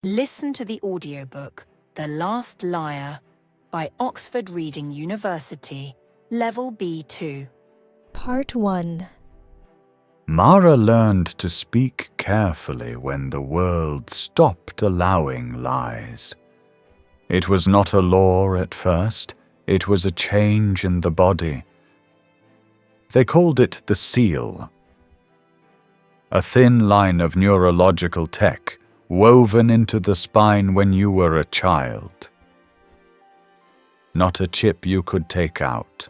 Listen to the audiobook The Last Liar by Oxford Reading University, Level B2. Part 1. Mara learned to speak carefully when the world stopped allowing lies. It was not a law at first, it was a change in the body. They called it the seal. A thin line of neurological tech woven into the spine when you were a child. Not a chip you could take out.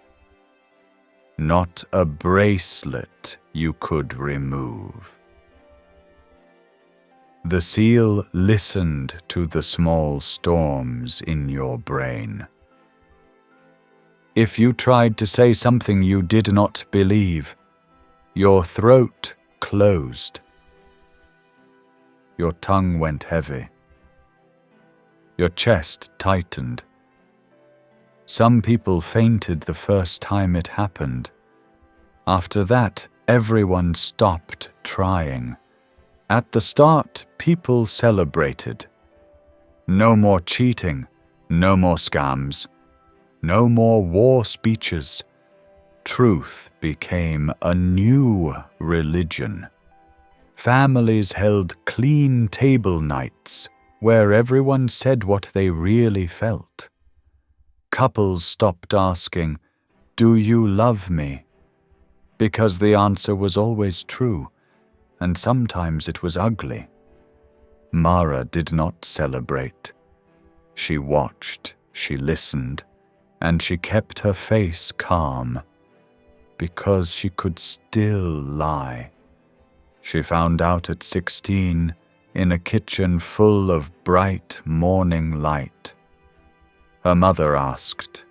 Not a bracelet you could remove. The seal listened to the small storms in your brain. If you tried to say something you did not believe, your throat closed. Your tongue went heavy. Your chest tightened. Some people fainted the first time it happened. After that, everyone stopped trying. At the start, people celebrated. No more cheating, no more scams, no more war speeches. Truth became a new religion. Families held clean table nights where everyone said what they really felt. Couples stopped asking, "Do you love me?" because the answer was always true, and sometimes it was ugly. Mara did not celebrate. She watched, she listened, and she kept her face calm, because she could still lie. She found out at 16 in a kitchen full of bright morning light. Her mother asked,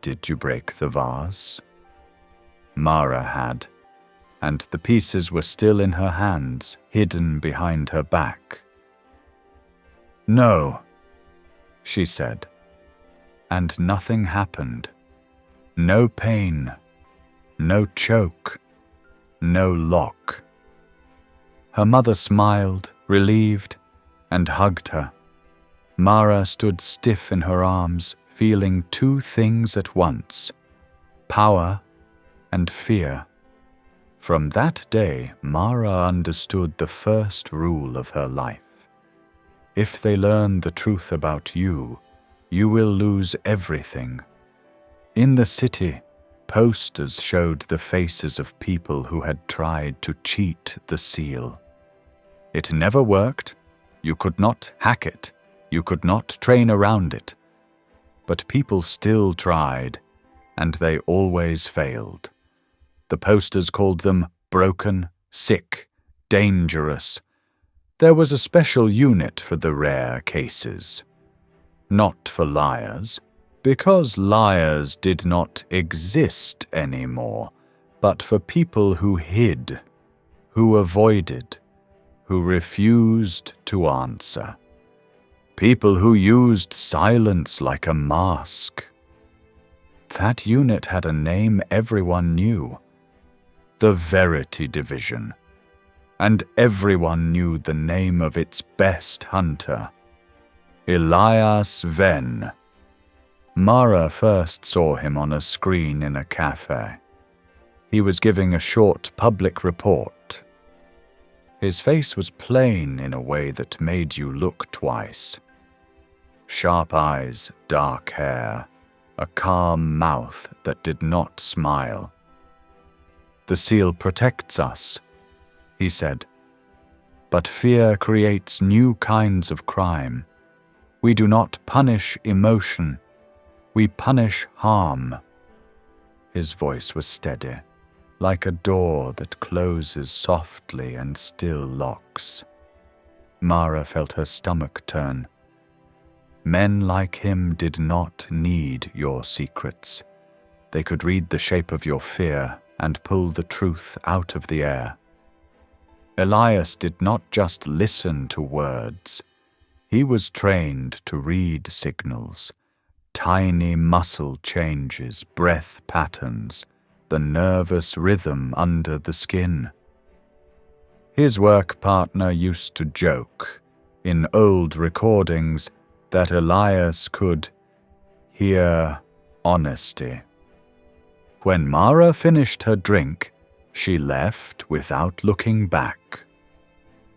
"Did you break the vase?" Mara had, and the pieces were still in her hands, hidden behind her back. "No," she said, and nothing happened. No pain, no choke, no lock. Her mother smiled, relieved, and hugged her. Mara stood stiff in her arms, feeling two things at once: power and fear. From that day, Mara understood the first rule of her life. If they learn the truth about you, you will lose everything. In the city, posters showed the faces of people who had tried to cheat the seal. It never worked. You could not hack it. You could not train around it. But people still tried, and they always failed. The posters called them broken, sick, dangerous. There was a special unit for the rare cases. Not for liars, because liars did not exist anymore, but for people who hid, who avoided, who refused to answer. People who used silence like a mask. That unit had a name everyone knew: the Verity Division. And everyone knew the name of its best hunter: Elias Venn. Mara first saw him on a screen in a cafe. He was giving a short public report. His face was plain in a way that made you look twice. Sharp eyes, dark hair, a calm mouth that did not smile. "The seal protects us," he said. "But fear creates new kinds of crime. We do not punish emotion. We punish harm." His voice was steady, like a door that closes softly and still locks. Mara felt her stomach turn. Men like him did not need your secrets. They could read the shape of your fear and pull the truth out of the air. Elias did not just listen to words. He was trained to read signals, tiny muscle changes, breath patterns, the nervous rhythm under the skin. His work partner used to joke, in old recordings that Elias could hear honesty. When Mara finished her drink, she left without looking back.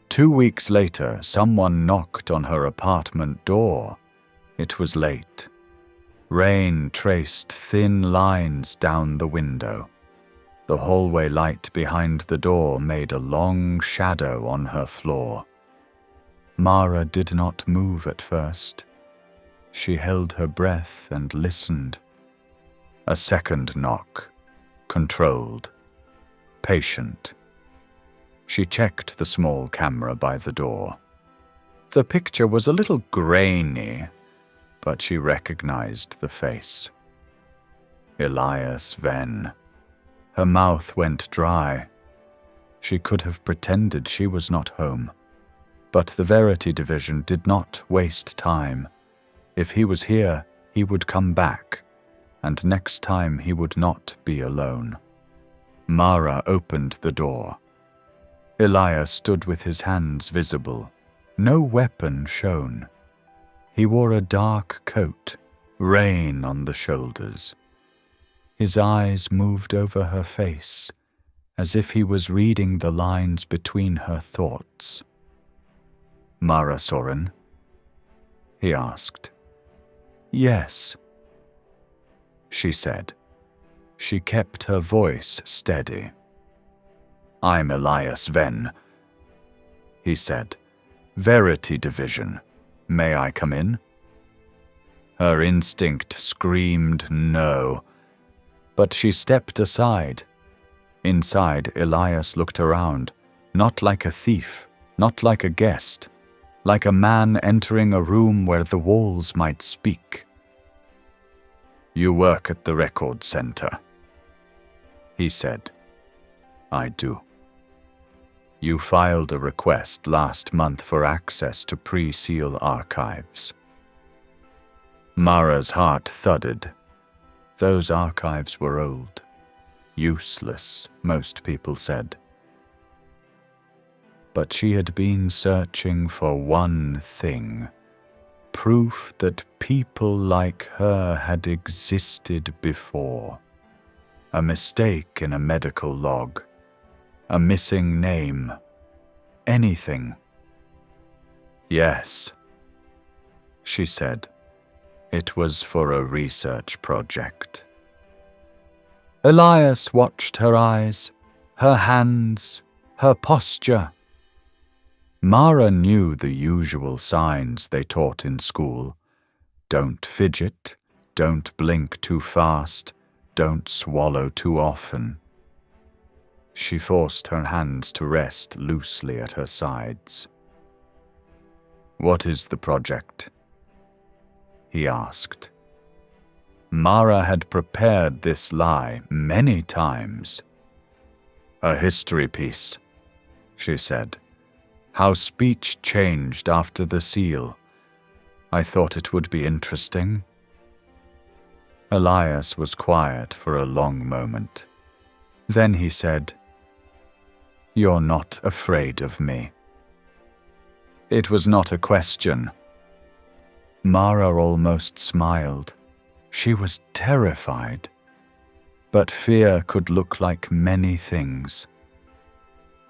2 weeks later, someone knocked on her apartment door. It was late. Rain traced thin lines down the window. The hallway light behind the door made a long shadow on her floor. Mara did not move at first. She held her breath and listened. A second knock, controlled, patient. She checked the small camera by the door. The picture was a little grainy, but she recognized the face. Elias Venn. Her mouth went dry. She could have pretended she was not home. But the Verity Division did not waste time. If he was here, he would come back, and next time he would not be alone. Mara opened the door. Elias stood with his hands visible. No weapon shone. He wore a dark coat, rain on the shoulders. His eyes moved over her face, as if he was reading the lines between her thoughts. "Mara Soren?" he asked. "Yes," she said. She kept her voice steady. "I'm Elias Venn," he said. "Verity Division. May I come in?" Her instinct screamed no, but she stepped aside. Inside, Elias looked around, not like a thief, not like a guest, like a man entering a room where the walls might speak. "You work at the record center," he said. "I do. You filed a request last month for access to pre-seal archives." Mara's heart thudded. Those archives were old. Useless, most people said. But she had been searching for one thing, proof that people like her had existed before. A mistake in a medical log, a missing name, anything. "Yes," she said. It was for a research project. Elias watched her eyes, her hands, her posture. Mara knew the usual signs they taught in school. Don't fidget, don't blink too fast, don't swallow too often. She forced her hands to rest loosely at her sides. "What is the project?" he asked. Mara had prepared this lie many times. "A history piece," she said. "How speech changed after the seal. I thought it would be interesting." Elias was quiet for a long moment. Then he said, "You're not afraid of me." It was not a question. Mara almost smiled. She was terrified. But fear could look like many things.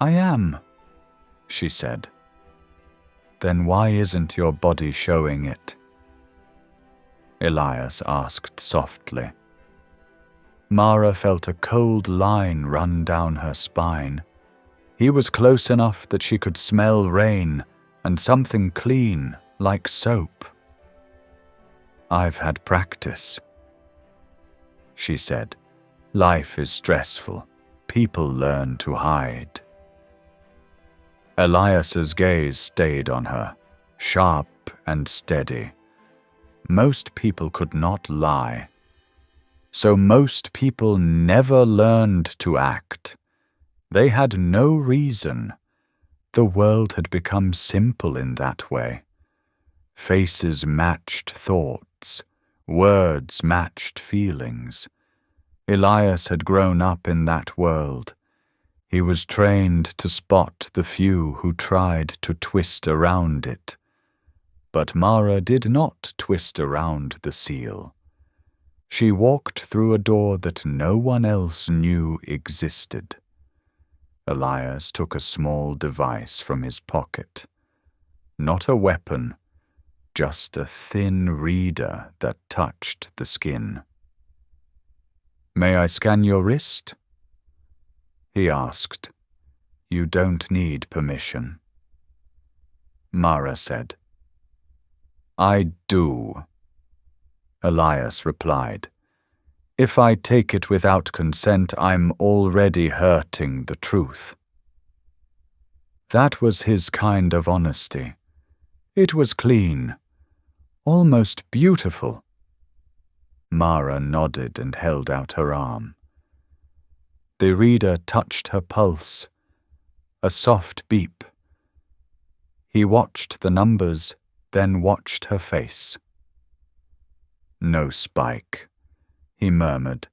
"I am," she said. "Then why isn't your body showing it?" Elias asked softly. Mara felt a cold line run down her spine. He was close enough that she could smell rain and something clean, like soap. "I've had practice," she said. "Life is stressful. People learn to hide." Elias's gaze stayed on her, sharp and steady. Most people could not lie. So most people never learned to act. They had no reason. The world had become simple in that way. Faces matched thoughts. Words matched feelings. Elias had grown up in that world. He was trained to spot the few who tried to twist around it, But Mara did not twist around the seal. She walked through a door that no one else knew existed. Elias took a small device from his pocket. Not a weapon, just a thin reader that touched the skin. "May I scan your wrist?" he asked. "You don't need permission." Mara said. "I do," Elias replied. "If I take it without consent, I'm already hurting the truth." That was his kind of honesty. It was clean, almost beautiful. Mara nodded and held out her arm. The reader touched her pulse, a soft beep. He watched the numbers, then watched her face. "No spike," he murmured,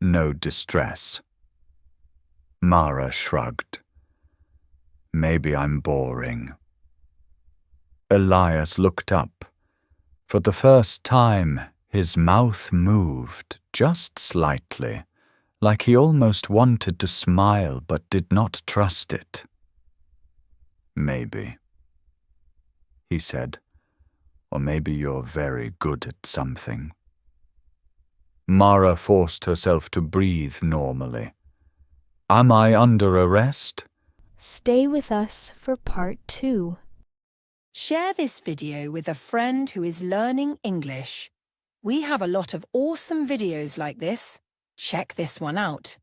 "no distress." Mara shrugged. "Maybe I'm boring." Elias looked up. For the first time, his mouth moved just slightly, like he almost wanted to smile but did not trust it. "Maybe," he said, "or maybe you're very good at something." Mara forced herself to breathe normally. "Am I under arrest?" Stay with us for part 2. Share this video with a friend who is learning English. We have a lot of awesome videos like this. Check this one out.